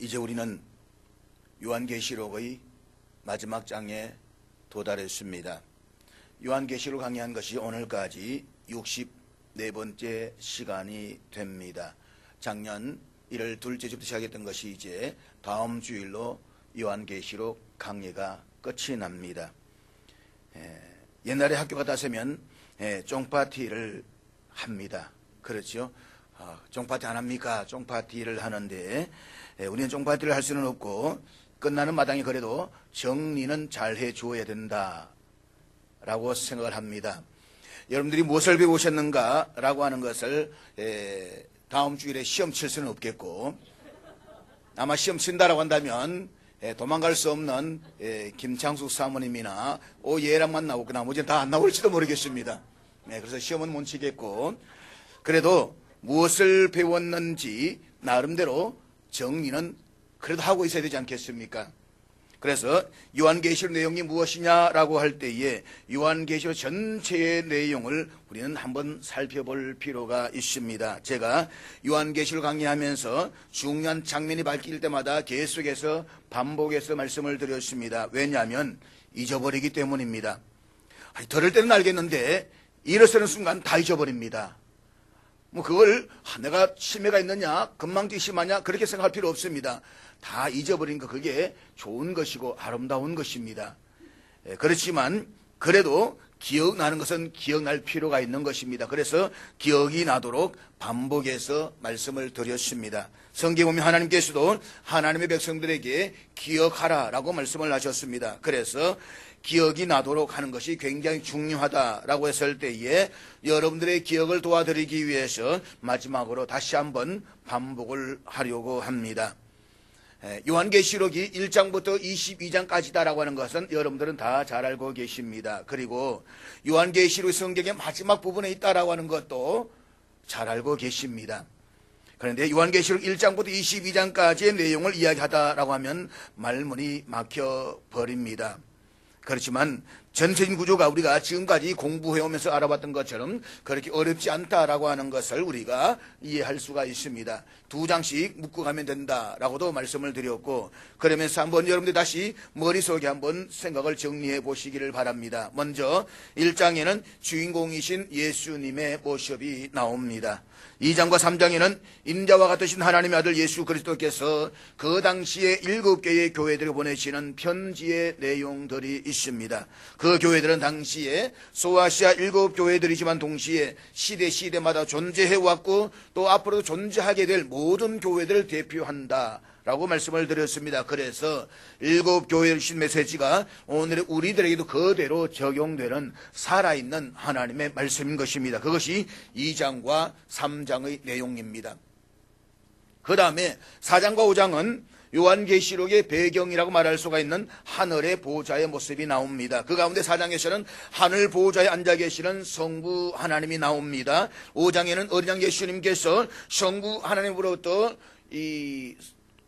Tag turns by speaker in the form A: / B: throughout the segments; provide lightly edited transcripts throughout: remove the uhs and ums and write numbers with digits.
A: 이제 우리는 요한계시록의 마지막 장에 도달했습니다. 요한계시록 강의한 것이 오늘까지 64번째 시간이 됩니다. 작년 1월 둘째 주부터 시작했던 것이 이제 다음 주일로 요한계시록 강의가 끝이 납니다. 옛날에 학교 같았으면 쫑파티를 합니다. 그렇죠? 쫑파티 안 합니까? 쫑파티를 하는데 우리는 쫑파티를 할 수는 없고 끝나는 마당에 그래도 정리는 잘 해주어야 된다 라고 생각을 합니다. 여러분들이 무엇을 배우셨는가 라고 하는 것을 다음 주일에 시험 칠 수는 없겠고, 아마 시험 친다라고 한다면 도망갈 수 없는 김창숙 사모님이나 오예랑만 나오고 나머지는 다 안 나올지도 모르겠습니다. 그래서 시험은 못 치겠고, 그래도 무엇을 배웠는지 나름대로 정리는 그래도 하고 있어야 되지 않겠습니까? 그래서 요한계시록 내용이 무엇이냐라고 할 때에 요한계시록 전체의 내용을 우리는 한번 살펴볼 필요가 있습니다. 제가 요한계시록 강의하면서 중요한 장면이 밝힐 때마다 계속해서 반복해서 말씀을 드렸습니다. 왜냐하면 잊어버리기 때문입니다. 들을 때는 알겠는데 일어서는 순간 다 잊어버립니다. 그걸 내가 치매가 있느냐 건망증이 심하냐 그렇게 생각할 필요 없습니다. 다 잊어버린 거 그게 좋은 것이고 아름다운 것입니다. 그렇지만 그래도 기억나는 것은 기억날 필요가 있는 것입니다. 그래서 기억이 나도록 반복해서 말씀을 드렸습니다. 성경에 보면 하나님께서도 하나님의 백성들에게 기억하라라고 말씀을 하셨습니다. 그래서 기억이 나도록 하는 것이 굉장히 중요하다라고 했을 때에 여러분들의 기억을 도와드리기 위해서 마지막으로 다시 한번 반복을 하려고 합니다. 요한계시록이 1장부터 22장까지다라고 하는 것은 여러분들은 다 잘 알고 계십니다. 그리고 요한계시록 성경의 마지막 부분에 있다라고 하는 것도 잘 알고 계십니다. 그런데 요한계시록 1장부터 22장까지의 내용을 이야기하다라고 하면 말문이 막혀버립니다. 그렇지만 전체적인 구조가 우리가 지금까지 공부해오면서 알아봤던 것처럼 그렇게 어렵지 않다라고 하는 것을 우리가 이해할 수가 있습니다. 2장씩 묶고 가면 된다라고도 말씀을 드렸고, 그러면서 한번 여러분들 다시 머릿속에 한번 생각을 정리해 보시기를 바랍니다. 먼저 1장에는 주인공이신 예수님의 모습이 나옵니다. 2장과 3장에는 인자와 같으신 하나님의 아들 예수 그리스도께서 그 당시에 7개의 교회들을 보내시는 편지의 내용들이 있습니다. 그 교회들은 당시에 소아시아 7교회들이지만 동시에 시대마다 존재해왔고 또 앞으로도 존재하게 될 모든 교회들을 대표한다 라고 말씀을 드렸습니다. 그래서 7교회에 주신 메시지가 오늘 우리들에게도 그대로 적용되는 살아있는 하나님의 말씀인 것입니다. 그것이 2장과 3장의 내용입니다. 그 다음에 4장과 5장은 요한계시록의 배경이라고 말할 수가 있는 하늘의 보좌의 모습이 나옵니다. 그 가운데 4장에서는 하늘 보좌에 앉아 계시는 성부 하나님이 나옵니다. 5장에는 어린 양 예수님께서 성부 하나님으로부터 이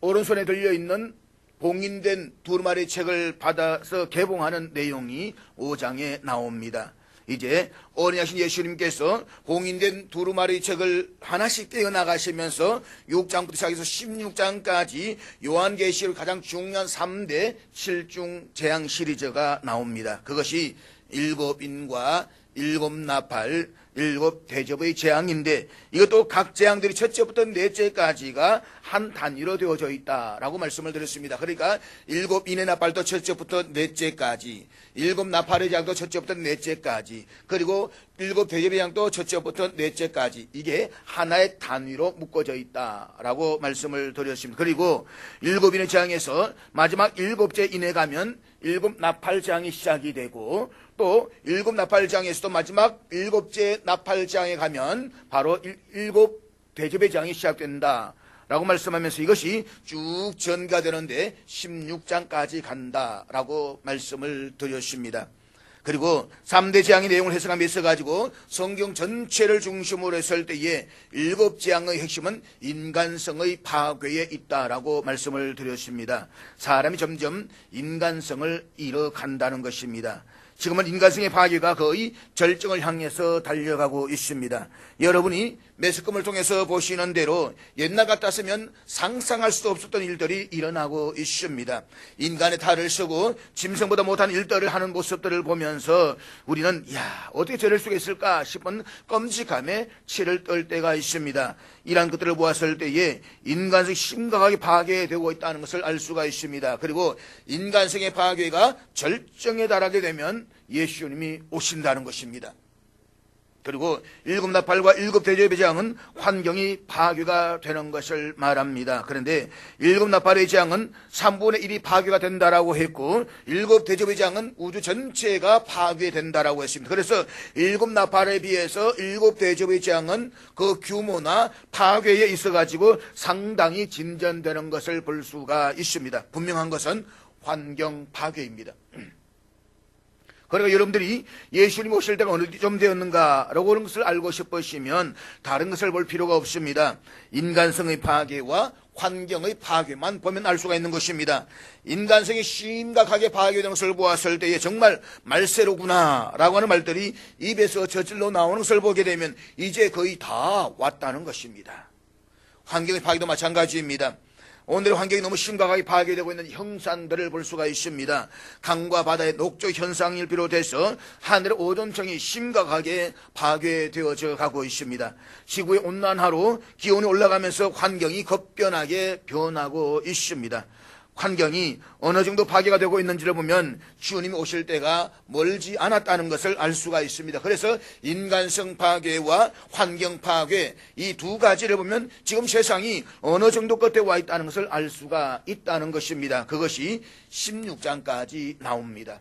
A: 오른손에 들려있는 봉인된 두루마리 책을 받아서 개봉하는 내용이 5장에 나옵니다. 이제 어린 양신 예수님께서 봉인된 두루마리 책을 하나씩 떼어나가시면서 6장부터 시작해서 16장까지 요한계시록 가장 중요한 3대 7중 재앙 시리즈가 나옵니다. 그것이 7인과 7나팔 7대접의 재앙인데, 이것도 각 재앙들이 첫째부터 넷째까지가 한 단위로 되어져 있다라고 말씀을 드렸습니다. 그러니까 7인의 나팔도 첫째부터 넷째까지, 7나팔의 재앙도 첫째부터 넷째까지, 그리고 7대접의 재앙도 첫째부터 넷째까지, 이게 하나의 단위로 묶어져 있다라고 말씀을 드렸습니다. 그리고 7인의 재앙에서 마지막 7째 인에 가면 7나팔 재앙이 시작이 되고, 또 7나팔장에서도 마지막 7째 나팔장에 가면 바로 7대접의 장이 시작된다 라고 말씀하면서 이것이 쭉 전가되는데 16장까지 간다라고 말씀을 드렸습니다. 그리고 3대 재앙의 내용을 해석하면서 가지고 성경 전체를 중심으로 했을 때에 7재앙의 핵심은 인간성의 파괴에 있다라고 말씀을 드렸습니다. 사람이 점점 인간성을 잃어간다는 것입니다. 지금은 인간성의 파괴가 거의 절정을 향해서 달려가고 있습니다. 여러분이 매스컴을 통해서 보시는 대로 옛날 같았으면 상상할 수도 없었던 일들이 일어나고 있습니다. 인간의 탈을 쓰고 짐승보다 못한 일들을 하는 모습들을 보면서 우리는 어떻게 저럴 수가 있을까 싶은 끔찍함에 치를 떨 때가 있습니다. 이러한 것들을 보았을 때에 인간성이 심각하게 파괴되고 있다는 것을 알 수가 있습니다. 그리고 인간성의 파괴가 절정에 달하게 되면 예수님이 오신다는 것입니다. 그리고 일곱 나팔과 일곱 대접의 재앙은 환경이 파괴가 되는 것을 말합니다. 그런데 일곱 나팔의 재앙은 3분의 1이 파괴가 된다라고 했고 일곱 대접의 재앙은 우주 전체가 파괴된다라고 했습니다. 그래서 일곱 나팔에 비해서 일곱 대접의 재앙은 그 규모나 파괴에 있어가지고 상당히 진전되는 것을 볼 수가 있습니다. 분명한 것은 환경 파괴입니다. 그러니까 여러분들이 예수님 오실 때가 어느쯤 되었는가라고 하는 것을 알고 싶으시면 다른 것을 볼 필요가 없습니다. 인간성의 파괴와 환경의 파괴만 보면 알 수가 있는 것입니다. 인간성이 심각하게 파괴되는 것을 보았을 때에 정말 말세로구나 라고 하는 말들이 입에서 저절로 나오는 것을 보게 되면 이제 거의 다 왔다는 것입니다. 환경의 파괴도 마찬가지입니다. 오늘의 환경이 너무 심각하게 파괴되고 있는 형상들을 볼 수가 있습니다. 강과 바다의 녹조 현상을 비롯해서 하늘의 오존층이 심각하게 파괴되어져 가고 있습니다. 지구의 온난화로 기온이 올라가면서 환경이 급변하게 변하고 있습니다. 환경이 어느 정도 파괴가 되고 있는지를 보면 주님이 오실 때가 멀지 않았다는 것을 알 수가 있습니다. 그래서 인간성 파괴와 환경 파괴 이 두 가지를 보면 지금 세상이 어느 정도 끝에 와 있다는 것을 알 수가 있다는 것입니다. 그것이 16장까지 나옵니다.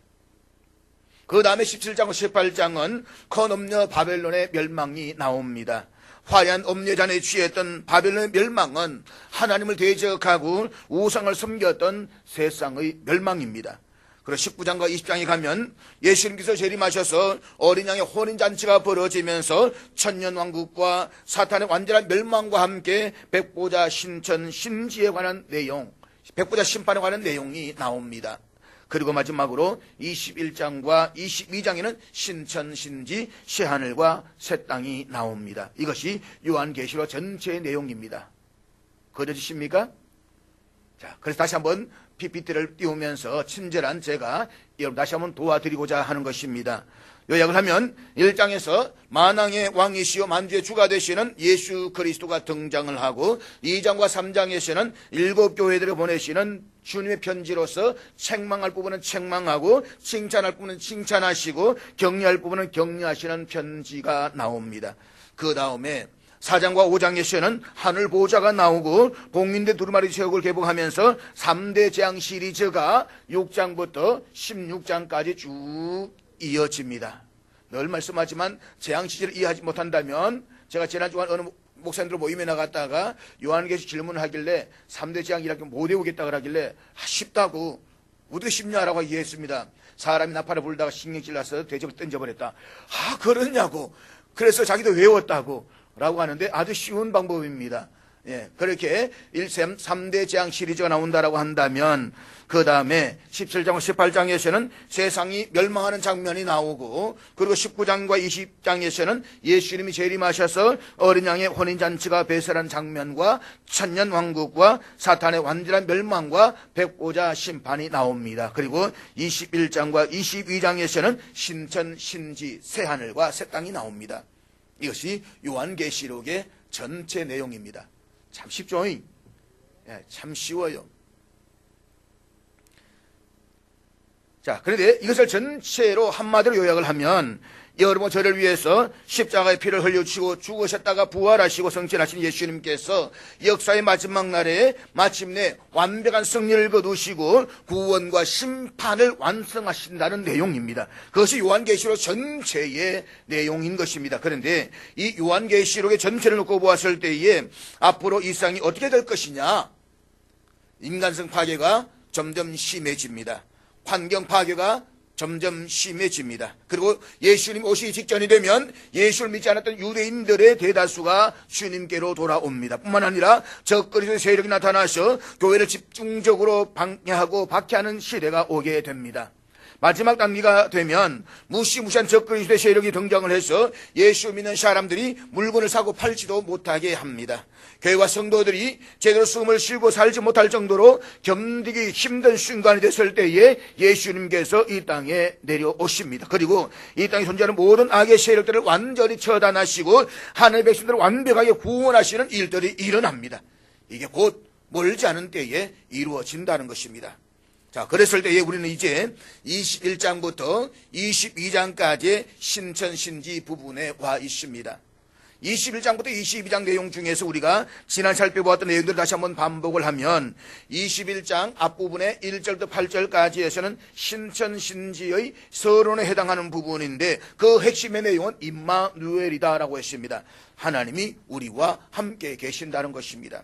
A: 그 다음에 17장과 18장은 큰 음녀 바벨론의 멸망이 나옵니다. 화려한 음료잔에 취했던 바벨론의 멸망은 하나님을 대적하고 우상을 섬겼던 세상의 멸망입니다. 그리고 19장과 20장에 가면 예수님께서 재림하셔서 어린 양의 혼인잔치가 벌어지면서 천년왕국과 사탄의 완전한 멸망과 함께 백보자 신천 신지에 관한 내용, 백보자 심판에 관한 내용이 나옵니다. 그리고 마지막으로 21장과 22장에는 신천, 신지, 새하늘과 새 땅이 나옵니다. 이것이 요한계시록 전체의 내용입니다. 그려지십니까? 자, 그래서 다시 한번 PPT를 띄우면서 친절한 제가 여러분 다시 한번 도와드리고자 하는 것입니다. 요약을 하면 1장에서 만왕의 왕이시요 만주의 주가 되시는 예수 그리스도가 등장을 하고 2장과 3장에서는 일곱 교회들을 보내시는 주님의 편지로서 책망할 부분은 책망하고 칭찬할 부분은 칭찬하시고 격려할 부분은 격려하시는 편지가 나옵니다. 그 다음에 4장과 5장에서는 하늘 보호자가 나오고 복민대 두루마리 체육을 개봉하면서 3대 재앙 시리즈가 6장부터 16장까지 쭉 이어집니다. 늘 말씀하지만 재앙 시리즈를 이해하지 못한다면 제가 지난주간 어느 목사님들 모임에 나갔다가 요한계시 질문을 하길래 3대 재앙이라고 못 외우겠다 그러길래 쉽다고 어떻게 쉽냐라고 이해했습니다. 사람이 나팔을 불다가 신경질 나서 대접을 던져버렸다. 그러냐고. 그래서 자기도 외웠다고 라고 하는데 아주 쉬운 방법입니다. 그렇게 3대 재앙 시리즈가 나온다라고 한다면 그 다음에 17장과 18장에서는 세상이 멸망하는 장면이 나오고 그리고 19장과 20장에서는 예수님이 재림하셔서 어린 양의 혼인잔치가 배설한 장면과 천년왕국과 사탄의 완전한 멸망과 백보자 심판이 나옵니다. 그리고 21장과 22장에서는 신천, 신지, 새하늘과 새 땅이 나옵니다. 이것이 요한계시록의 전체 내용입니다. 참 쉽죠? 참 쉬워요. 자, 그런데 이것을 전체로 한마디로 요약을 하면 여러분 저를 위해서 십자가의 피를 흘려주시고 죽으셨다가 부활하시고 성천하신 예수님께서 역사의 마지막 날에 마침내 완벽한 승리를 거두시고 구원과 심판을 완성하신다는 내용입니다. 그것이 요한계시록 전체의 내용인 것입니다. 그런데 이 요한계시록의 전체를 놓고 보았을 때에 앞으로 이 세상이 어떻게 될 것이냐? 인간성 파괴가 점점 심해집니다. 환경 파괴가 점점 심해집니다. 그리고 예수님 오시기 직전이 되면 예수를 믿지 않았던 유대인들의 대다수가 주님께로 돌아옵니다. 뿐만 아니라 적그리스도의 세력이 나타나서 교회를 집중적으로 방해하고 박해하는 시대가 오게 됩니다. 마지막 단계가 되면 무시무시한 적그리스도의 세력이 등장을 해서 예수 믿는 사람들이 물건을 사고 팔지도 못하게 합니다. 교회와 성도들이 제대로 숨을 쉬고 살지 못할 정도로 견디기 힘든 순간이 됐을 때에 예수님께서 이 땅에 내려오십니다. 그리고 이 땅에 존재하는 모든 악의 세력들을 완전히 처단하시고 하나님의 백성들을 완벽하게 구원하시는 일들이 일어납니다. 이게 곧 멀지 않은 때에 이루어진다는 것입니다. 자, 그랬을 때에 우리는 이제 21장부터 22장까지의 신천신지 부분에 와 있습니다. 21장부터 22장 내용 중에서 우리가 지난 살펴보았던 내용들을 다시 한번 반복을 하면 21장 앞부분의 1절부터 8절까지에서는 신천신지의 서론에 해당하는 부분인데 그 핵심의 내용은 임마누엘이다라고 했습니다. 하나님이 우리와 함께 계신다는 것입니다.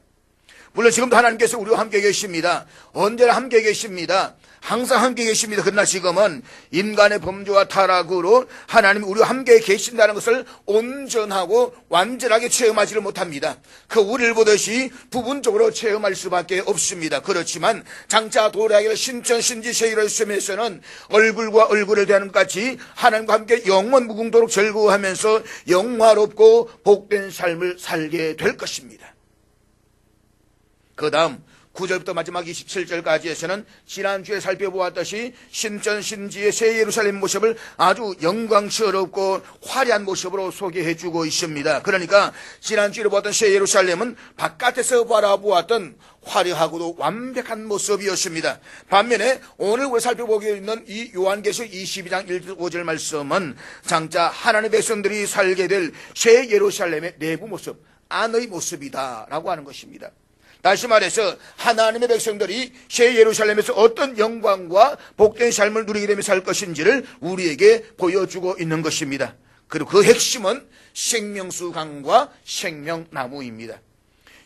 A: 물론 지금도 하나님께서 우리와 함께 계십니다. 언제나 함께 계십니다. 항상 함께 계십니다. 그러나 지금은 인간의 범죄와 타락으로 하나님이 우리와 함께 계신다는 것을 온전하고 완전하게 체험하지를 못합니다. 그 우리를 보듯이 부분적으로 체험할 수밖에 없습니다. 그렇지만 장차 도래하기를 신천신지 세계를 쓰면서는 얼굴과 얼굴을 대하는 것 같이 하나님과 함께 영원 무궁토록 즐거워하면서 영화롭고 복된 삶을 살게 될 것입니다. 그 다음 9절부터 마지막 27절까지에서는 지난주에 살펴보았듯이 신천신지의 새 예루살렘 모습을 아주 영광스럽고 화려한 모습으로 소개해주고 있습니다. 그러니까 지난주에 보았던 새 예루살렘은 바깥에서 바라보았던 화려하고도 완벽한 모습이었습니다. 반면에 오늘 우리 살펴보고 있는 이 요한계시록 22장 1절 5절 말씀은 장차 하나님의 백성들이 살게 될 새 예루살렘의 내부 모습, 안의 모습이다라고 하는 것입니다. 다시 말해서 하나님의 백성들이 새 예루살렘에서 어떤 영광과 복된 삶을 누리게 되며 살 것인지를 우리에게 보여주고 있는 것입니다. 그리고 그 핵심은 생명수강과 생명나무입니다.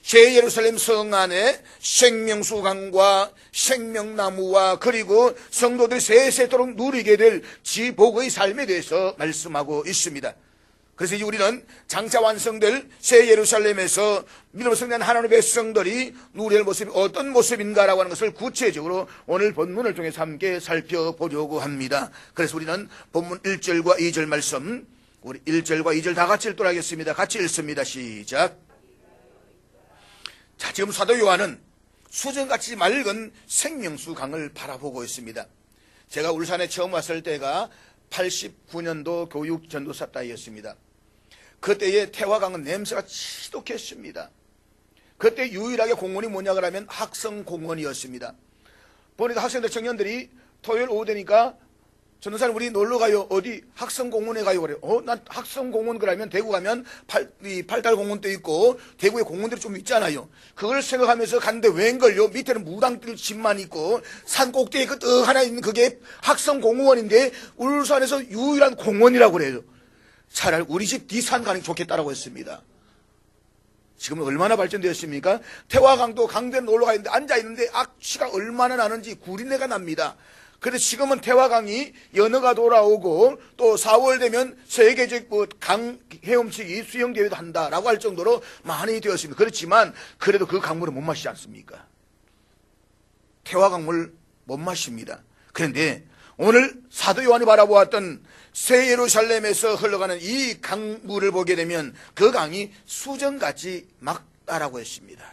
A: 새 예루살렘 성 안에 생명수강과 생명나무와 그리고 성도들이 세세토록 누리게 될 지복의 삶에 대해서 말씀하고 있습니다. 그래서 이제 우리는 장차 완성될 새 예루살렘에서 믿음으로 승리한 하나님의 백성들이 누릴 모습이 어떤 모습인가라고 하는 것을 구체적으로 오늘 본문을 통해서 함께 살펴보려고 합니다. 그래서 우리는 본문 1절과 2절 말씀, 우리 1절과 2절 다 같이 읽도록 하겠습니다. 같이 읽습니다. 시작. 자, 지금 사도 요한은 수정같이 맑은 생명수 강을 바라보고 있습니다. 제가 울산에 처음 왔을 때가 89년도 교육 전도사 때였습니다. 그때의 태화강은 냄새가 지독했습니다. 그때 유일하게 공원이 뭐냐 그러면 학성공원이었습니다. 보니까 학생들 청년들이 토요일 오후 되니까 전도사님 우리 놀러 가요. 어디? 학성공원에 가요. 그래요. 난 학성공원 그러면 대구 가면 팔달공원도 있고 대구에 공원들이 좀 있잖아요. 그걸 생각하면서 갔는데 웬걸요? 밑에는 무당들 집만 있고 산 꼭대기에 그 떡 하나 있는 그게 학성공원인데 울산에서 유일한 공원이라고 그래요. 차라리 우리 집 뒤산 가는 게 좋겠다라고 했습니다. 지금은 얼마나 발전되었습니까? 태화강도 강변에 놀러가 있는데 앉아있는데 악취가 얼마나 나는지 구린내가 납니다. 그래서 지금은 태화강이 연어가 돌아오고 또 4월 되면 세계적 강 헤엄치기 수영대회도 한다라고 할 정도로 많이 되었습니다. 그렇지만 그래도 그 강물을 못 마시지 않습니까? 태화강물 못 마십니다. 그런데 오늘 사도 요한이 바라보았던 새 예루살렘에서 흘러가는 이 강물을 보게 되면 그 강이 수정같이 맑다라고 했습니다.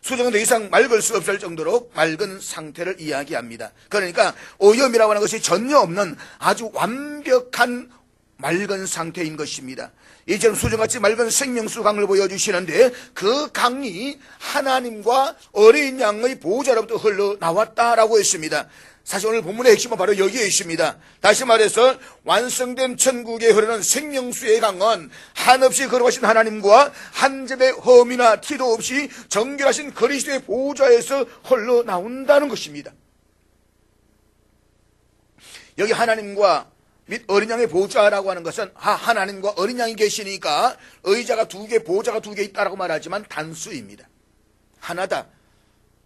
A: 수정은 더 이상 맑을 수 없을 정도로 맑은 상태를 이야기합니다. 그러니까 오염이라고 하는 것이 전혀 없는 아주 완벽한 맑은 상태인 것입니다. 이처럼 수정같이 맑은 생명수 강을 보여주시는데 그 강이 하나님과 어린 양의 보호자로부터 흘러나왔다라고 했습니다. 사실 오늘 본문의 핵심은 바로 여기에 있습니다. 다시 말해서 완성된 천국에 흐르는 생명수의 강은 한없이 거룩하신 하나님과 한 점의 흠이나 티도 없이 정결하신 그리스도의 보호자에서 흘러나온다는 것입니다. 여기 하나님과 및 어린 양의 보호자라고 하는 것은 하나님과 어린 양이 계시니까 의자가 두 개, 보호자가 두 개 있다라고 말하지만 단수입니다. 하나다.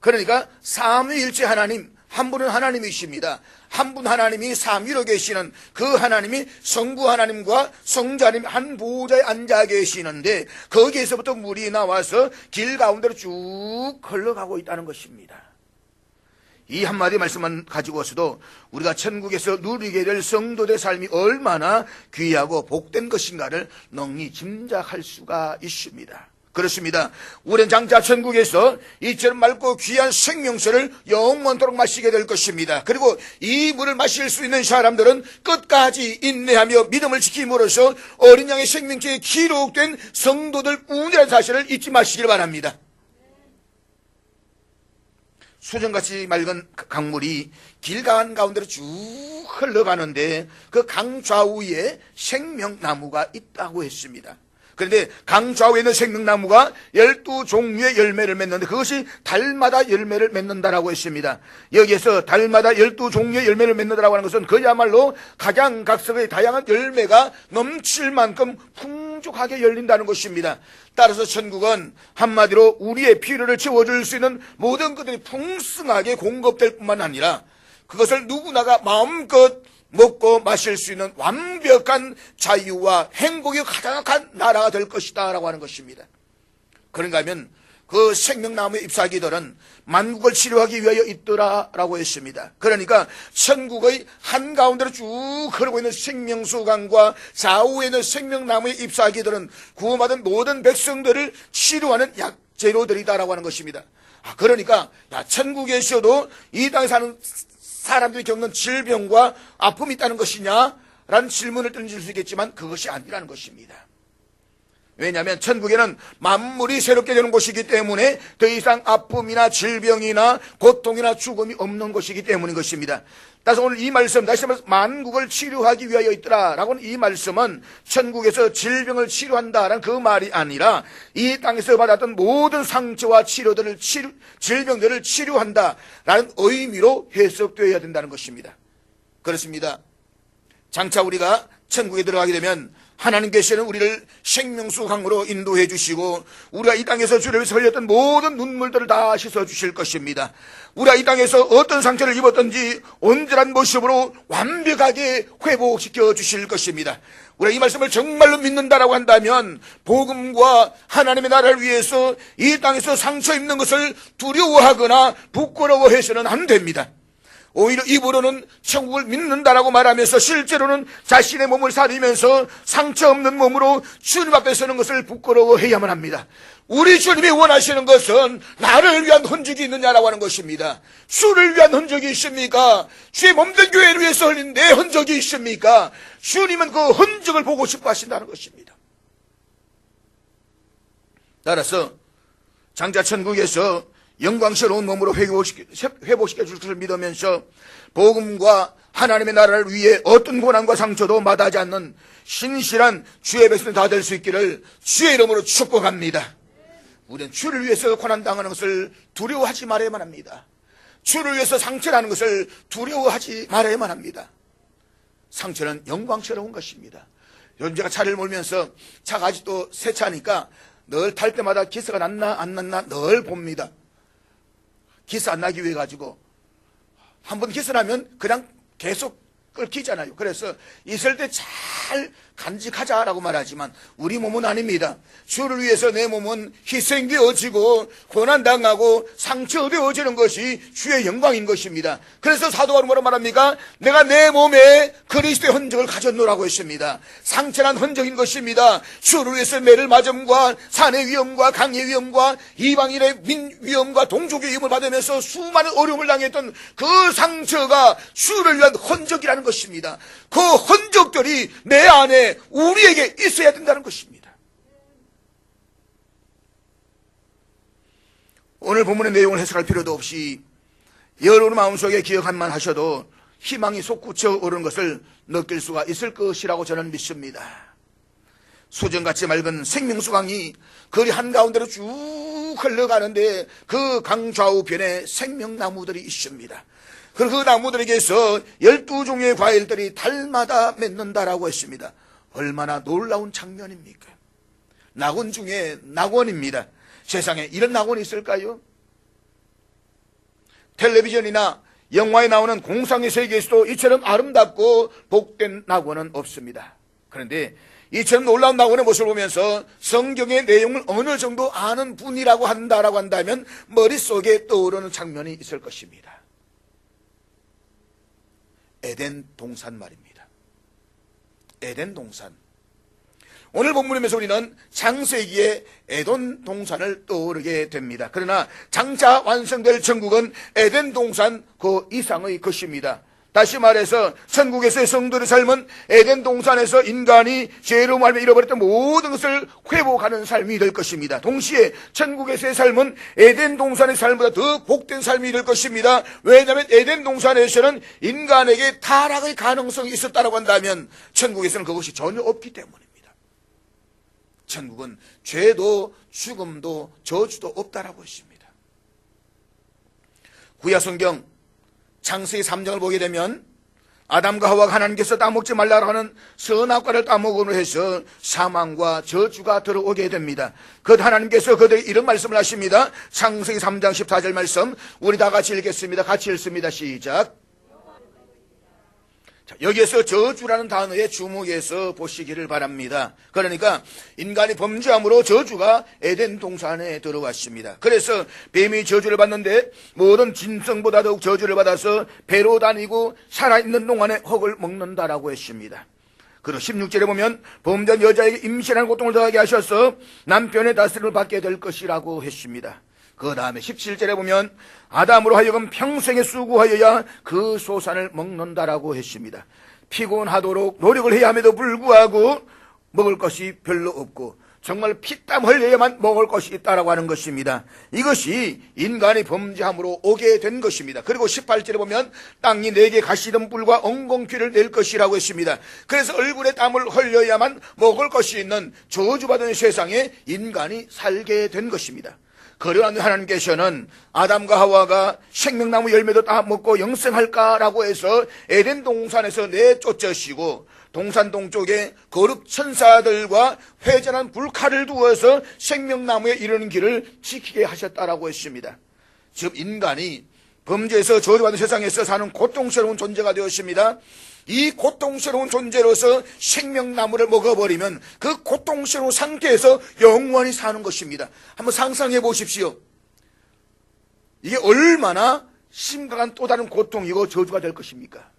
A: 그러니까 삼위일체 하나님, 한 분은 하나님이십니다. 한 분 하나님이 삼위로 계시는 그 하나님이 성부 하나님과 성자 하나님 한 보호자에 앉아 계시는데 거기에서부터 물이 나와서 길 가운데로 쭉 흘러가고 있다는 것입니다. 이 한마디 말씀만 가지고서도 우리가 천국에서 누리게 될 성도의 삶이 얼마나 귀하고 복된 것인가를 넉히 짐작할 수가 있습니다. 그렇습니다. 우리는 장차 천국에서 이처럼 맑고 귀한 생명수를 영원토록 마시게 될 것입니다. 그리고 이 물을 마실 수 있는 사람들은 끝까지 인내하며 믿음을 지킴으로써 어린 양의 생명책에 기록된 성도들 뿐이라는 사실을 잊지 마시길 바랍니다. 수정같이 맑은 강물이 길 가운데로 쭉 흘러가는데 그 강 좌우에 생명나무가 있다고 했습니다. 그런데 강 좌우에 있는 생명나무가 12종류의 열매를 맺는데 그것이 달마다 열매를 맺는다라고 했습니다. 여기에서 달마다 12종류의 열매를 맺는다라고 하는 것은 그야말로 각양각색의 다양한 열매가 넘칠 만큼 풍족하게 열린다는 것입니다. 따라서 천국은 한마디로 우리의 필요를 채워줄 수 있는 모든 것들이 풍성하게 공급될 뿐만 아니라 그것을 누구나가 마음껏 먹고 마실 수 있는 완벽한 자유와 행복이 가득한 나라가 될 것이다 라고 하는 것입니다. 그런가 하면 그 생명나무의 잎사귀들은 만국을 치료하기 위하여 있더라 라고 했습니다. 그러니까 천국의 한가운데로 쭉 흐르고 있는 생명수강과 좌우에 있는 생명나무의 잎사귀들은 구원받은 모든 백성들을 치료하는 약재료들이다라고 하는 것입니다. 그러니까 천국에서도 이 땅에 사는 사람들이 겪는 질병과 아픔이 있다는 것이냐라는 질문을 던질 수 있겠지만 그것이 아니라는 것입니다. 왜냐하면 천국에는 만물이 새롭게 되는 곳이기 때문에 더 이상 아픔이나 질병이나 고통이나 죽음이 없는 곳이기 때문인 것입니다. 따라서 오늘 이 말씀, 다시 한번 만국을 치료하기 위하여 있더라라고 하는 이 말씀은 천국에서 질병을 치료한다라는 그 말이 아니라 이 땅에서 받았던 모든 상처와 질병들을 치료한다라는 의미로 해석되어야 된다는 것입니다. 그렇습니다. 장차 우리가 천국에 들어가게 되면 하나님께서는 우리를 생명수 강으로 인도해 주시고 우리가 이 땅에서 주를 위해서 흘렸던 모든 눈물들을 다 씻어 주실 것입니다. 우리가 이 땅에서 어떤 상처를 입었든지 온전한 모습으로 완벽하게 회복시켜 주실 것입니다. 우리가 이 말씀을 정말로 믿는다라고 한다면 복음과 하나님의 나라를 위해서 이 땅에서 상처 입는 것을 두려워하거나 부끄러워해서는 안 됩니다. 오히려 입으로는 천국을 믿는다라고 말하면서 실제로는 자신의 몸을 사리면서 상처 없는 몸으로 주님 앞에 서는 것을 부끄러워해야만 합니다. 우리 주님이 원하시는 것은 나를 위한 흔적이 있느냐라고 하는 것입니다. 주를 위한 흔적이 있습니까? 주의 몸된 교회를 위해서 흘린 내 흔적이 있습니까? 주님은 그 흔적을 보고 싶어 하신다는 것입니다. 따라서 장차 천국에서 영광스러운 몸으로 회복시켜 줄 것을 믿으면서 복음과 하나님의 나라를 위해 어떤 고난과 상처도 마다하지 않는 신실한 주의 백성이 다 될 수 있기를 주의 이름으로 축복합니다. 우리는 주를 위해서 고난당하는 것을 두려워하지 말아야만 합니다. 주를 위해서 상처라는 것을 두려워하지 말아야만 합니다. 상처는 영광스러운 것입니다. 요즘 제가 차를 몰면서 차가 아직도 새 차니까 늘 탈 때마다 기스가 났나 안 났나 늘 봅니다. 기스 안 나기 위해 가지고 한번 기스 나면 그냥 계속 끓기잖아요. 그래서 있을 때 잘 간직하자라고 말하지만 우리 몸은 아닙니다. 주를 위해서 내 몸은 희생되어지고 고난당하고 상처되어지는 것이 주의 영광인 것입니다. 그래서 사도 바울은 뭐라고 말합니까? 내가 내 몸에 그리스도의 흔적을 가졌노라고 했습니다. 상처란 흔적인 것입니다. 주를 위해서 매를 맞음과 산의 위험과 강의 위험과 이방인의 위험과 동족의 위험을 받으면서 수많은 어려움을 당했던 그 상처가 주를 위한 흔적이라는 것입니다. 그 흔적들이 내 안에 우리에게 있어야 된다는 것입니다. 오늘 본문의 내용을 해석할 필요도 없이 여러분 마음속에 기억한만 하셔도 희망이 솟구쳐 오르는 것을 느낄 수가 있을 것이라고 저는 믿습니다. 수정같이 맑은 생명수강이 거리 한가운데로 쭉 흘러가는데 그 강 좌우편에 생명나무들이 있습니다. 그리고 그 나무들에게서 12종의 과일들이 달마다 맺는다라고 했습니다. 얼마나 놀라운 장면입니까? 낙원 중에 낙원입니다. 세상에 이런 낙원이 있을까요? 텔레비전이나 영화에 나오는 공상의 세계에서도 이처럼 아름답고 복된 낙원은 없습니다. 그런데 이처럼 놀라운 낙원의 모습을 보면서 성경의 내용을 어느 정도 아는 분이라고 한다면 머릿속에 떠오르는 장면이 있을 것입니다. 에덴 동산 말입니다. 에덴 동산. 오늘 본문에서 우리는 창세기의 에덴 동산을 떠오르게 됩니다. 그러나 장차 완성될 천국은 에덴 동산 그 이상의 것입니다. 다시 말해서 천국에서의 성도의 삶은 에덴 동산에서 인간이 죄로 말며 잃어버렸던 모든 것을 회복하는 삶이 될 것입니다. 동시에 천국에서의 삶은 에덴 동산의 삶보다 더 복된 삶이 될 것입니다. 왜냐하면 에덴 동산에서는 인간에게 타락의 가능성이 있었다고 한다면 천국에서는 그것이 전혀 없기 때문입니다. 천국은 죄도 죽음도 저주도 없다라고 했습니다. 구약 성경 창세기 3장을 보게 되면 아담과 하와가 하나님께서 따먹지 말라고 하는 선악과를 따먹음으로 해서 사망과 저주가 들어오게 됩니다. 그 하나님께서 그들에게 이런 말씀을 하십니다. 창세기 3장 14절 말씀 우리 다 같이 읽겠습니다. 같이 읽습니다. 시작. 자, 여기에서 저주라는 단어에 주목해서 보시기를 바랍니다. 그러니까 인간이 범죄함으로 저주가 에덴 동산에 들어왔습니다. 그래서 뱀이 저주를 받는데 모든 짐승보다 더욱 저주를 받아서 배로 다니고 살아있는 동안에 흙을 먹는다라고 했습니다. 그리고 16절에 보면 범죄한 여자에게 임신하는 고통을 더하게 하셔서 남편의 다스림을 받게 될 것이라고 했습니다. 그 다음에 17절에 보면 아담으로 하여금 평생에 수고하여야 그 소산을 먹는다라고 했습니다. 피곤하도록 노력을 해야 함에도 불구하고 먹을 것이 별로 없고 정말 피땀 흘려야만 먹을 것이 있다라고 하는 것입니다. 이것이 인간이 범죄함으로 오게 된 것입니다. 그리고 18절에 보면 땅이 내게 가시던 뿔과 엉겅퀴를 낼 것이라고 했습니다. 그래서 얼굴에 땀을 흘려야만 먹을 것이 있는 저주받은 세상에 인간이 살게 된 것입니다. 그러한 하나님께서는 아담과 하와가 생명나무 열매도 다 먹고 영생할까라고 해서 에덴 동산에서 내쫓으시고 동산 동쪽에 거룩 천사들과 회전한 불칼을 두어서 생명나무에 이르는 길을 지키게 하셨다라고 했습니다. 즉 인간이 범죄에서 저주받은 세상에서 사는 고통스러운 존재가 되었습니다. 이 고통스러운 존재로서 생명나무를 먹어버리면 그 고통스러운 상태에서 영원히 사는 것입니다. 한번 상상해 보십시오. 이게 얼마나 심각한 또 다른 고통이고 저주가 될 것입니까?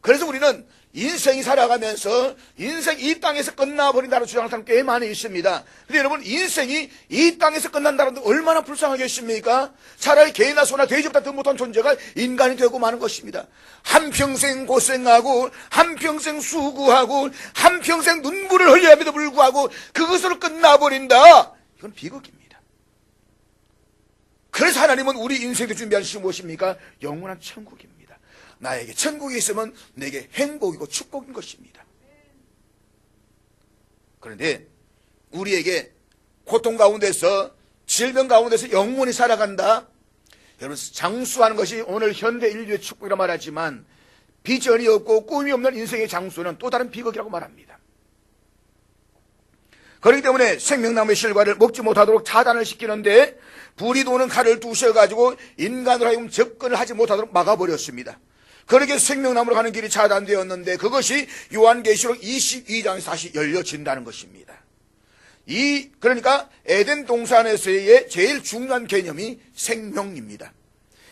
A: 그래서 우리는 인생이 살아가면서 인생 이 땅에서 끝나버린다는 주장하는 사람 꽤 많이 있습니다. 근데 여러분 인생이 이 땅에서 끝난다는 게 얼마나 불쌍하겠습니까? 차라리 개나 소나 돼지보다 더 못한 존재가 인간이 되고 마는 것입니다. 한평생 고생하고 한평생 수고하고 한평생 눈물을 흘려야 함에도 불구하고 그것으로 끝나버린다. 이건 비극입니다. 그래서 하나님은 우리 인생에 준비하신 무엇입니까? 영원한 천국입니다. 나에게 천국이 있으면 내게 행복이고 축복인 것입니다. 그런데 우리에게 고통 가운데서 질병 가운데서 영원히 살아간다. 여러분 장수하는 것이 오늘 현대 인류의 축복이라 말하지만 비전이 없고 꿈이 없는 인생의 장수는 또 다른 비극이라고 말합니다. 그렇기 때문에 생명나무의 실과를 먹지 못하도록 차단을 시키는데 불이 도는 칼을 두셔가지고 인간으로 하여금 접근을 하지 못하도록 막아버렸습니다. 그렇게 생명나무로 가는 길이 차단되었는데 그것이 요한계시록 22장에서 다시 열려진다는 것입니다. 그러니까 에덴 동산에서의 제일 중요한 개념이 생명입니다.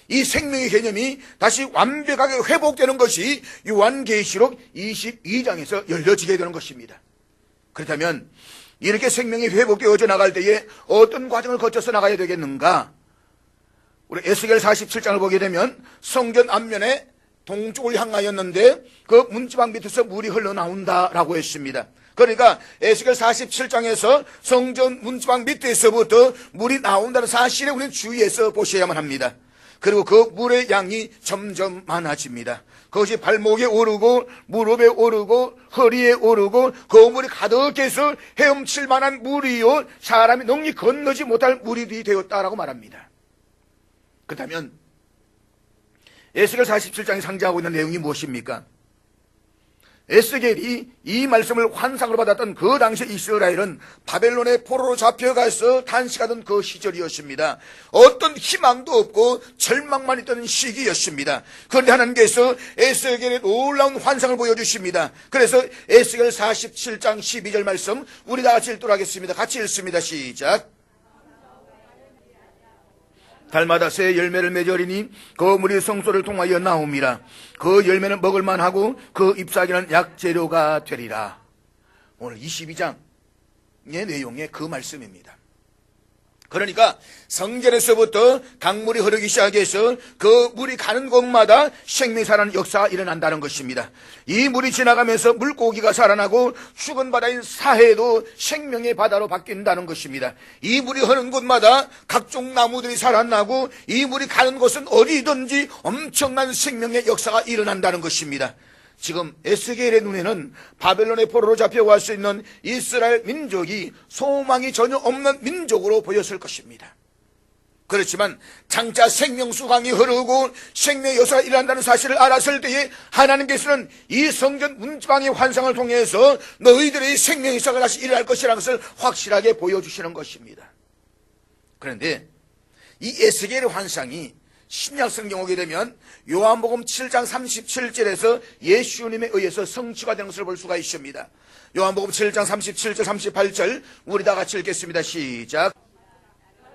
A: 이 생명의 개념이 다시 완벽하게 회복되는 것이 요한계시록 22장에서 열려지게 되는 것입니다. 그렇다면 이렇게 생명이 회복되어져 나갈 때에 어떤 과정을 거쳐서 나가야 되겠는가? 우리 에스겔 47장을 보게 되면 성전 앞면에 동쪽을 향하였는데 그 문지방 밑에서 물이 흘러나온다라고 했습니다. 그러니까 에스겔 47장에서 성전 문지방 밑에서부터 물이 나온다는 사실에 우리는 주의해서 보셔야만 합니다. 그리고 그 물의 양이 점점 많아집니다. 그것이 발목에 오르고 무릎에 오르고 허리에 오르고 그 물이 가득해서 헤엄칠 만한 물이요 사람이 능히 건너지 못할 물이 되었다라고 말합니다. 그렇다면 에스겔 47장이 상징하고 있는 내용이 무엇입니까? 에스겔이 이 말씀을 환상으로 받았던 그 당시 이스라엘은 바벨론의 포로로 잡혀가서 탄식하던 그 시절이었습니다. 어떤 희망도 없고 절망만 있던 시기였습니다. 그런데 하나님께서 에스겔의 놀라운 환상을 보여주십니다. 그래서 에스겔 47장 12절 말씀 우리 다 같이 읽도록 하겠습니다. 같이 읽습니다. 시작. 달마다 새 열매를 맺으리니 그 물이 성소를 통하여 나옵니다. 그 열매는 먹을만하고 그 잎사귀는 약재료가 되리라. 오늘 22장의 내용의 그 말씀입니다. 그러니까 성전에서부터 강물이 흐르기 시작해서 그 물이 가는 곳마다 생명이 살아나는 역사가 일어난다는 것입니다. 이 물이 지나가면서 물고기가 살아나고 죽은 바다인 사해도 생명의 바다로 바뀐다는 것입니다. 이 물이 흐르는 곳마다 각종 나무들이 살아나고 이 물이 가는 곳은 어디든지 엄청난 생명의 역사가 일어난다는 것입니다. 지금 에스겔의 눈에는 바벨론의 포로로 잡혀갈 수 있는 이스라엘 민족이 소망이 전혀 없는 민족으로 보였을 것입니다. 그렇지만 장차 생명수강이 흐르고 생명의 역사가 일어난다는 사실을 알았을 때에 하나님께서는 이 성전 문지방의 환상을 통해서 너희들의 생명의 역사가 다시 일어날 것이라는 것을 확실하게 보여주시는 것입니다. 그런데 이 에스겔의 환상이 신약 성경 오게 되면 요한복음 7장 37절에서 예수님에 의해서 성취가 되는 것을 볼 수가 있습니다. 요한복음 7장 37절 38절 우리 다 같이 읽겠습니다. 시작.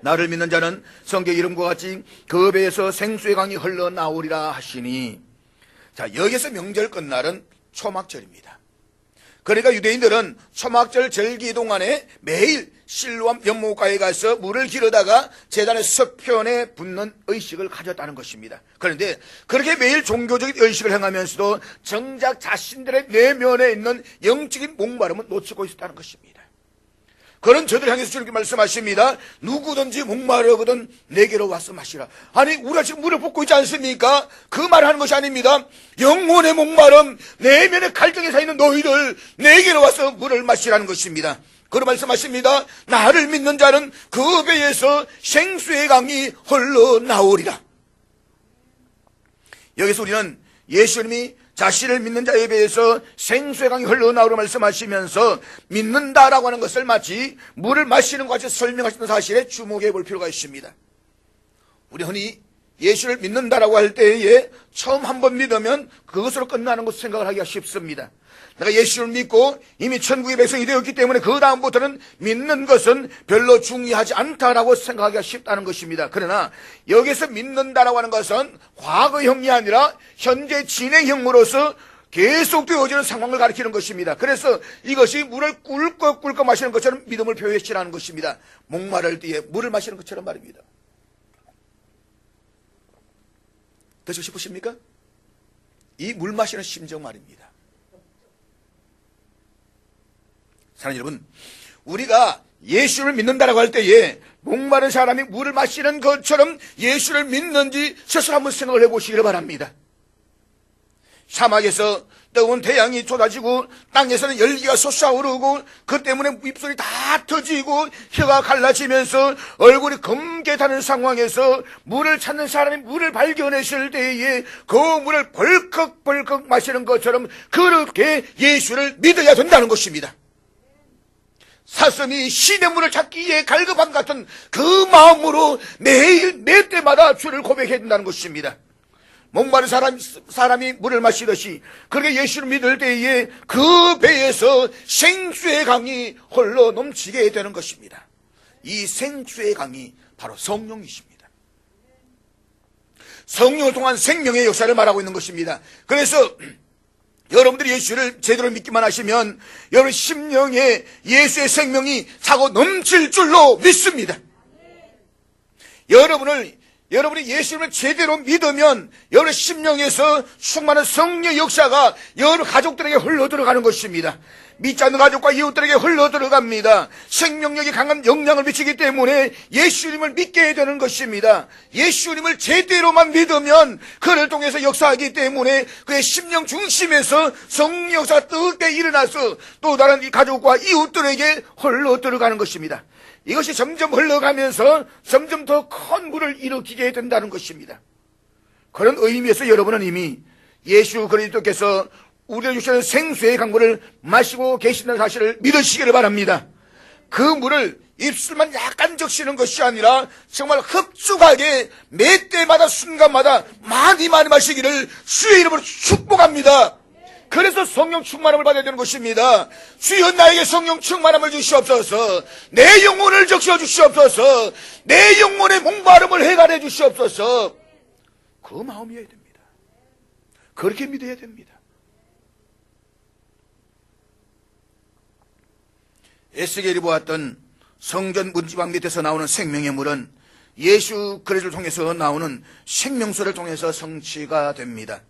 A: 나를 믿는 자는 성경 이름과 같이 그 배에서 생수의 강이 흘러나오리라 하시니. 자, 여기서 명절 끝날은 초막절입니다. 그러니까 유대인들은 초막절 절기 동안에 매일 실로암 연못가에 가서 물을 기르다가 제단의 서편에 붓는 의식을 가졌다는 것입니다. 그런데 그렇게 매일 종교적인 의식을 행하면서도 정작 자신들의 내면에 있는 영적인 목마름은 놓치고 있었다는 것입니다. 그런 저들 향해서 주님께 말씀하십니다. 누구든지 목마르거든 내게로 와서 마시라. 아니 우리가 지금 물을 붓고 있지 않습니까? 그 말을 하는 것이 아닙니다. 영혼의 목마름, 내면의 갈등에 서 있는 너희들 내게로 와서 물을 마시라는 것입니다. 그런 말씀하십니다. 나를 믿는 자는 그 배에서 생수의 강이 흘러나오리라. 여기서 우리는 예수님이 자신을 믿는 자에 비해서 생수의 강이 흘러나오려 말씀하시면서 믿는다라고 하는 것을 마치 물을 마시는 것과 같이 설명하시는 사실에 주목해 볼 필요가 있습니다. 우리 흔히 예수를 믿는다라고 할 때에 처음 한 번 믿으면 그것으로 끝나는 것을 생각을 하기가 쉽습니다. 내가 예수를 믿고 이미 천국의 백성이 되었기 때문에 그 다음부터는 믿는 것은 별로 중요하지 않다라고 생각하기가 쉽다는 것입니다. 그러나 여기서 믿는다라고 하는 것은 과거형이 아니라 현재 진행형으로서 계속 되어지는 상황을 가리키는 것입니다. 그래서 이것이 물을 꿀꺽꿀꺽 마시는 것처럼 믿음을 표현시하는 것입니다. 목마를 때에 물을 마시는 것처럼 말입니다. 드시고 싶으십니까? 이 물 마시는 심정 말입니다. 사랑하는 여러분, 우리가 예수를 믿는다라고 할 때에 목마른 사람이 물을 마시는 것처럼 예수를 믿는지 스스로 한번 생각을 해보시기를 바랍니다. 사막에서 뜨거운 태양이 쏟아지고 땅에서는 열기가 솟아오르고 그 때문에 입술이 다 터지고 혀가 갈라지면서 얼굴이 검게 타는 상황에서 물을 찾는 사람이 물을 발견했을 때에 그 물을 벌컥벌컥 마시는 것처럼 그렇게 예수를 믿어야 된다는 것입니다. 사슴이 신의 물을 찾기 위해 갈급함 같은 그 마음으로 매일 매 때마다 주를 고백해야 된다는 것입니다. 목마른 사람이 물을 마시듯이 그렇게 예수를 믿을 때에 그 배에서 생수의 강이 흘러 넘치게 되는 것입니다. 이 생수의 강이 바로 성령이십니다. 성령을 통한 생명의 역사를 말하고 있는 것입니다. 그래서 여러분들이 예수를 제대로 믿기만 하시면 여러분 심령에 예수의 생명이 차고 넘칠 줄로 믿습니다. 여러분이 예수를 제대로 믿으면 여러분 심령에서 충만한 성령의 역사가 여러분 가족들에게 흘러들어가는 것입니다. 믿지 않는 가족과 이웃들에게 흘러들어갑니다. 생명력이 강한 영향을 미치기 때문에 예수님을 믿게 되는 것입니다. 예수님을 제대로만 믿으면 그를 통해서 역사하기 때문에 그의 심령 중심에서 성령 역사가 뜨겁게 일어나서 또 다른 이 가족과 이웃들에게 흘러들어가는 것입니다. 이것이 점점 흘러가면서 점점 더 큰 물을 일으키게 된다는 것입니다. 그런 의미에서 여러분은 이미 예수 그리스도께서 우리를 주시는 생수의 강물을 마시고 계신다는 사실을 믿으시기를 바랍니다. 그 물을 입술만 약간 적시는 것이 아니라 정말 흡족하게 매 때마다 순간마다 많이 마시기를 주의 이름으로 축복합니다. 그래서 성령 충만함을 받아야 되는 것입니다. 주여 나에게 성령 충만함을 주시옵소서. 내 영혼을 적셔 주시옵소서. 내 영혼의 목마름을 해결해 주시옵소서. 그 마음이어야 됩니다. 그렇게 믿어야 됩니다. 에스겔이 보았던 성전 문지방 밑에서 나오는 생명의 물은 예수 그리스도를 통해서 나오는 생명수를 통해서 성취가 됩니다.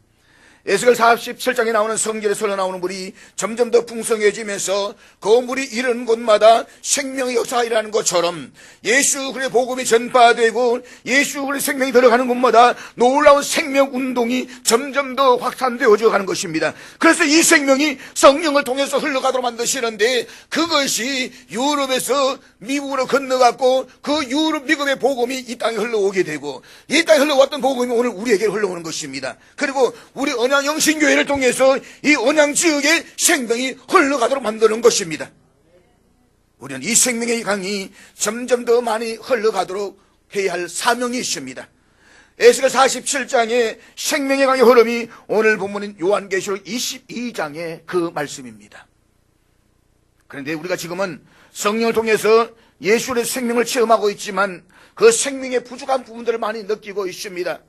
A: 에스겔 47장에 나오는 성전에서 흘러나오는 물이 점점 더 풍성해지면서 그 물이 이르는 곳마다 생명의 역사가 일어나는 것처럼 예수 그리스도의 복음이 전파되고 예수 그리스도의 생명이 들어가는 곳마다 놀라운 생명 운동이 점점 더 확산되어져 가는 것입니다. 그래서 이 생명이 성령을 통해서 흘러가도록 만드시는데 그것이 유럽에서 미국으로 건너갔고 그 유럽 미국의 복음이 이 땅에 흘러오게 되고 이 땅에 흘러왔던 복음이 오늘 우리에게 흘러오는 것입니다. 그리고 우리 영신교회를 통해서 이 언양지역의 생명이 흘러가도록 만드는 것입니다. 우리는 이 생명의 강이 점점 더 많이 흘러가도록 해야 할 사명이 있습니다. 에스겔 47장의 생명의 강의 흐름이 오늘 본문인 요한계시록 22장의 그 말씀입니다. 그런데 우리가 지금은 성령을 통해서 예수의 생명을 체험하고 있지만 그 생명의 부족한 부분들을 많이 느끼고 있습니다.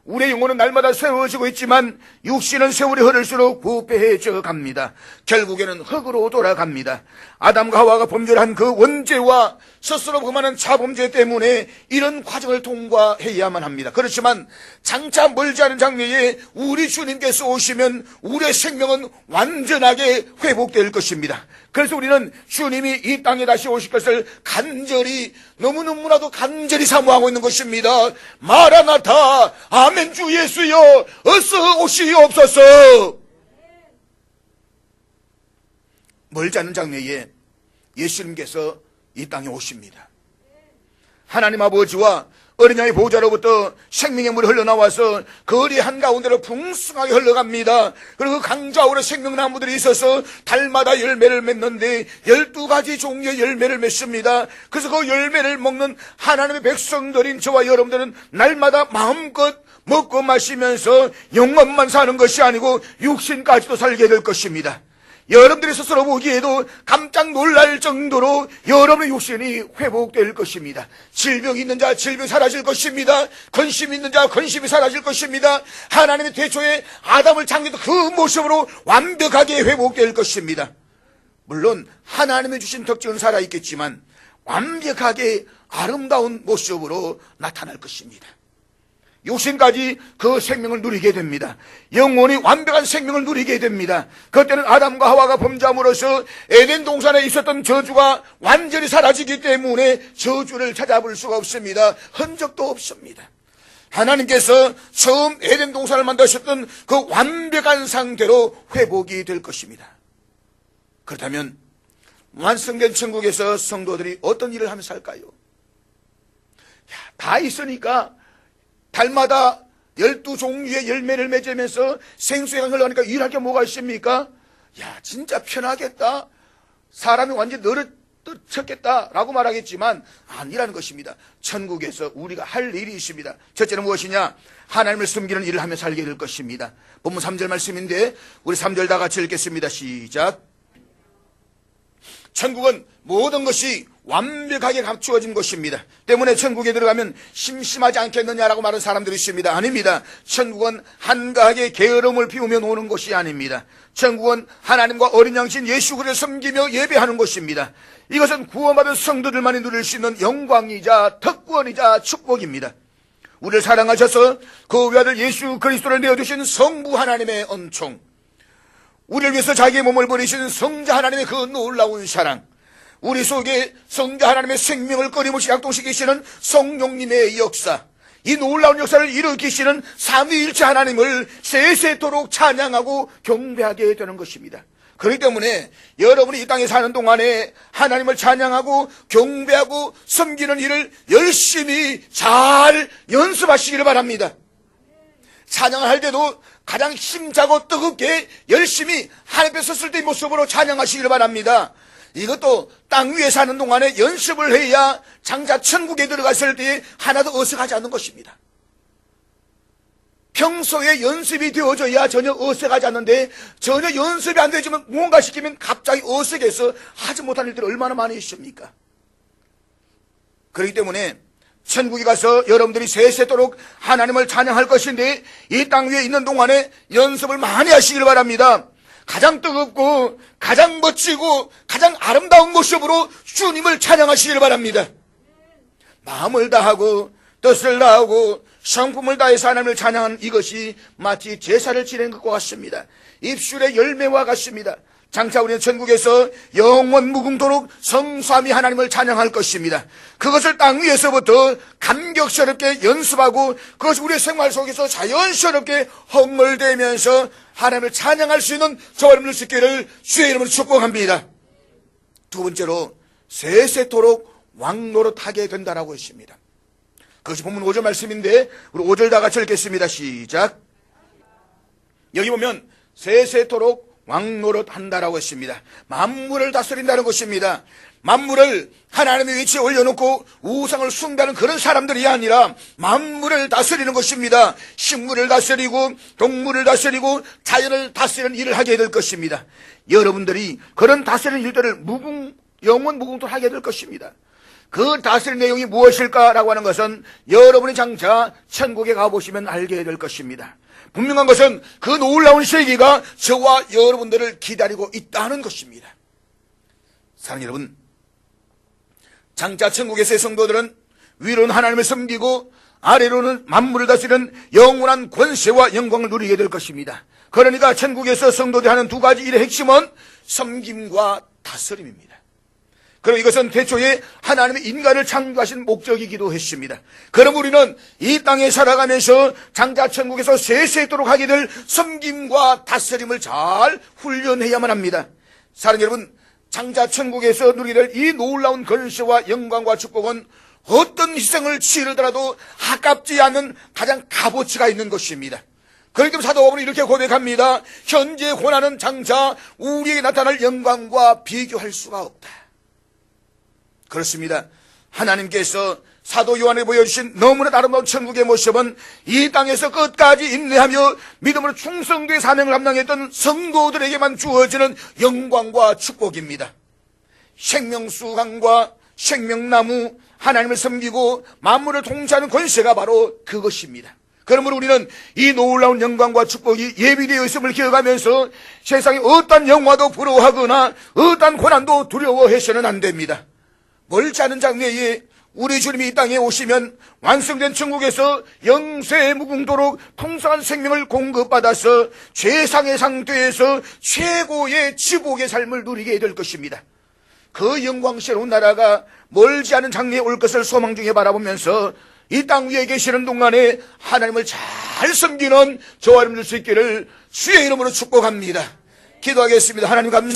A: 우리의 영혼은 날마다 세워지고 있지만 육신은 세월이 흐를수록 부패해져 갑니다. 결국에는 흙으로 돌아갑니다. 아담과 하와가 범죄한 그 원죄와 스스로 범하는 자범죄 때문에 이런 과정을 통과해야만 합니다. 그렇지만 장차 멀지 않은 장래에 우리 주님께서 오시면 우리의 생명은 완전하게 회복될 것입니다. 그래서 우리는 주님이 이 땅에 다시 오실 것을 간절히 너무나도 간절히 사모하고 있는 것입니다. 마라나타 아멘 주 예수여 어서 오시옵소서. 멀지 않은 장래에 예수님께서 이 땅에 오십니다. 하나님 아버지와 어린 양의 보좌로부터 생명의 물이 흘러나와서 거리 한가운데로 풍성하게 흘러갑니다. 그리고 그 강좌우로 생명나무들이 있어서 달마다 열매를 맺는데 12가지 종류의 열매를 맺습니다. 그래서 그 열매를 먹는 하나님의 백성들인 저와 여러분들은 날마다 마음껏 먹고 마시면서 영혼만 사는 것이 아니고 육신까지도 살게 될 것입니다. 여러분들이 스스로 보기에도 깜짝 놀랄 정도로 여러분의 육신이 회복될 것입니다. 질병이 있는 자 질병이 사라질 것입니다. 근심이 있는 자 근심이 사라질 것입니다. 하나님의 태초에 아담을 창조했던 그 모습으로 완벽하게 회복될 것입니다. 물론 하나님의 주신 특징은 살아있겠지만 완벽하게 아름다운 모습으로 나타날 것입니다. 육신까지 그 생명을 누리게 됩니다. 영혼이 완벽한 생명을 누리게 됩니다. 그때는 아담과 하와가 범죄함으로써 에덴 동산에 있었던 저주가 완전히 사라지기 때문에 저주를 찾아볼 수가 없습니다. 흔적도 없습니다. 하나님께서 처음 에덴 동산을 만드셨던 그 완벽한 상태로 회복이 될 것입니다. 그렇다면 완성된 천국에서 성도들이 어떤 일을 하면서 살까요? 다 있으니까 달마다 12종류의 열매를 맺으면서 생수의 강을 흘러가니까 일할 게 뭐가 있습니까? 야, 진짜 편하겠다. 사람이 완전히 늘어쳤겠다라고 말하겠지만 아니라는 것입니다. 천국에서 우리가 할 일이 있습니다. 첫째는 무엇이냐? 하나님을 섬기는 일을 하며 살게 될 것입니다. 본문 3절 말씀인데 우리 3절 다 같이 읽겠습니다. 시작. 천국은 모든 것이 완벽하게 갖추어진 것입니다. 때문에 천국에 들어가면 심심하지 않겠느냐라고 말하는 사람들이 있습니다. 아닙니다. 천국은 한가하게 게으름을 피우며 노는 것이 아닙니다. 천국은 하나님과 어린 양신 예수 그리스도를 섬기며 예배하는 것입니다. 이것은 구원받은 성도들만이 누릴 수 있는 영광이자 특권이자 축복입니다. 우리를 사랑하셔서 그 외아들 예수 그리스도를 내어주신 성부 하나님의恩宠, 우리를 위해서 자기의 몸을 버리신 성자 하나님의 그 놀라운 사랑, 우리 속에 성자 하나님의 생명을 끊임없이 약동시키시는 성령님의 역사, 이 놀라운 역사를 일으키시는 삼위일체 하나님을 세세토록 찬양하고 경배하게 되는 것입니다. 그렇기 때문에 여러분이 이 땅에 사는 동안에 하나님을 찬양하고 경배하고 섬기는 일을 열심히 잘 연습하시기를 바랍니다. 찬양을 할 때도 가장 힘차고 뜨겁게 열심히 하나님 앞에 섰을 때의 모습으로 찬양하시기를 바랍니다. 이것도 땅 위에 사는 동안에 연습을 해야 장차 천국에 들어갔을 때 하나도 어색하지 않는 것입니다. 평소에 연습이 되어져야 전혀 어색하지 않는데 전혀 연습이 안 되지만 무언가 시키면 갑자기 어색해서 하지 못한 일들이 얼마나 많이 있습니까? 그렇기 때문에 천국에 가서 여러분들이 세세토록 하나님을 찬양할 것인데 이 땅 위에 있는 동안에 연습을 많이 하시길 바랍니다. 가장 뜨겁고 가장 멋지고 가장 아름다운 모습으로 주님을 찬양하시길 바랍니다. 마음을 다하고 뜻을 다하고 성품을 다해서 하나님을 찬양하는 이것이 마치 제사를 지내는 것과 같습니다. 입술의 열매와 같습니다. 장차 우리는 천국에서 영원 무궁토록 성삼위 하나님을 찬양할 것입니다. 그것을 땅 위에서부터 감격스럽게 연습하고 그것이 우리의 생활 속에서 자연스럽게 헛물대면서 하나님을 찬양할 수 있는 저와 여러분들 수 있기를 주의 이름으로 축복합니다. 두 번째로 세세토록 왕노릇하게 된다라고 했습니다. 그것이 본문 5절 말씀인데 우리 5절 다 같이 읽겠습니다. 시작. 여기 보면 세세토록 왕노릇한다라고 했습니다. 만물을 다스린다는 것입니다. 만물을 하나님의 위치에 올려놓고 우상을 숭배하는 그런 사람들이 아니라 만물을 다스리는 것입니다. 식물을 다스리고 동물을 다스리고 자연을 다스리는 일을 하게 될 것입니다. 여러분들이 그런 다스리는 일들을 영원 무궁토록 하게 될 것입니다. 그 다스리는 내용이 무엇일까라고 하는 것은 여러분이 장차 천국에 가보시면 알게 될 것입니다. 분명한 것은 그 놀라운 세계가 저와 여러분들을 기다리고 있다는 것입니다. 사랑하는 여러분, 장차 천국에서의 성도들은 위로는 하나님을 섬기고 아래로는 만물을 다스리는 영원한 권세와 영광을 누리게 될 것입니다. 그러니까 천국에서 성도들이 하는 두 가지 일의 핵심은 섬김과 다스림입니다. 그럼 이것은 태초에 하나님의 인간을 창조하신 목적이기도 했습니다. 그럼 우리는 이 땅에 살아가면서 장차 천국에서 세세토록 하게 될 섬김과 다스림을 잘 훈련해야만 합니다. 사랑하는 여러분, 장차 천국에서 누리게 될 이 놀라운 권세와 영광과 축복은 어떤 희생을 치르더라도 아깝지 않은 가장 값어치가 있는 것입니다. 그렇기 때문에 사도 바울은 이렇게 고백합니다. 현재 고난은 장차 우리에게 나타날 영광과 비교할 수가 없다. 그렇습니다. 하나님께서 사도 요한에 보여주신 너무나 아름다운 천국의 모습은 이 땅에서 끝까지 인내하며 믿음으로 충성되게 사명을 감당했던 성도들에게만 주어지는 영광과 축복입니다. 생명수강과 생명나무, 하나님을 섬기고 만물을 통치하는 권세가 바로 그것입니다. 그러므로 우리는 이 놀라운 영광과 축복이 예비되어 있음을 기억하면서 세상의 어떤 영화도 부러워하거나 어떤 고난도 두려워해서는 안 됩니다. 멀지 않은 장래에 우리 주님이 이 땅에 오시면 완성된 천국에서 영세 무궁토록 풍성한 생명을 공급받아서 최상의 상태에서 최고의 지복의 삶을 누리게 될 것입니다. 그 영광스러운 나라가 멀지 않은 장래에 올 것을 소망 중에 바라보면서 이 땅 위에 계시는 동안에 하나님을 잘 섬기는 저와 여러분들 수 있기를 주의 이름으로 축복합니다. 기도하겠습니다. 하나님 감사합니다.